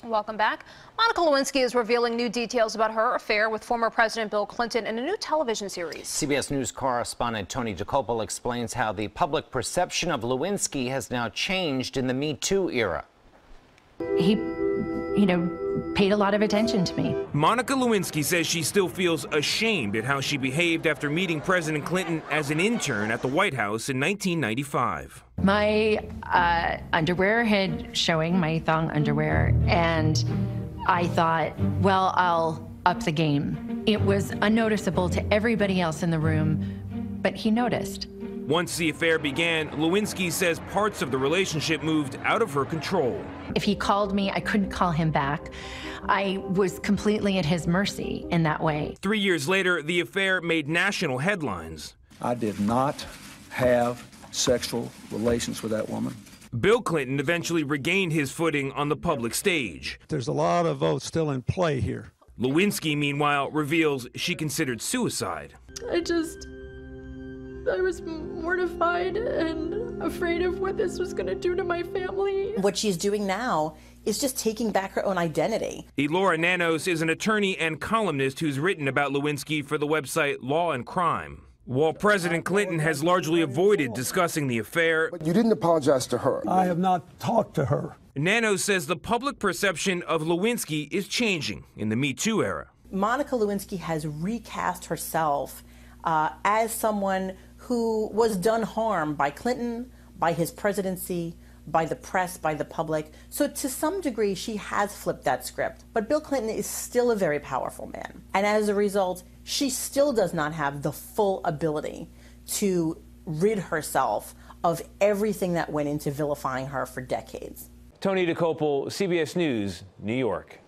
Welcome back. Monica Lewinsky is revealing new details about her affair with former President Bill Clinton in a new television series. CBS News correspondent Tony Dokoupil explains how the public perception of Lewinksy has now changed in the Me Too era. He, paid a lot of attention to me. Monica Lewinsky says she still feels ashamed at how she behaved after meeting President Clinton as an intern at the White House in 1995. My underwear had showing, my thong underwear, and I thought, well, I'll up the game. It was unnoticeable to everybody else in the room, but he noticed. Once the affair began, Lewinksy says parts of the relationship moved out of her control. If he called me, I couldn't call him back. I was completely at his mercy in that way. 3 years later, the affair made national headlines. I did not have sexual relations with that woman. Bill Clinton eventually regained his footing on the public stage. There's a lot of votes still in play here. Lewinsky, meanwhile, reveals she considered suicide. I was mortified and afraid of what this was going to do to my family. What she's doing now is just taking back her own identity. Elora Nanos is an attorney and columnist who's written about Lewinsky for the website Law and Crime. While President Clinton has largely avoided discussing the affair, but you didn't apologize to her. I have not talked to her. Nanos says the public perception of Lewinsky is changing in the Me Too era. Monica Lewinsky has recast herself as someone who was done harm by Clinton, by his presidency, by the press, by the public. So to some degree, she has flipped that script. But Bill Clinton is still a very powerful man. And as a result, she still does not have the full ability to rid herself of everything that went into vilifying her for decades. Tony Dokoupil, CBS News, New York.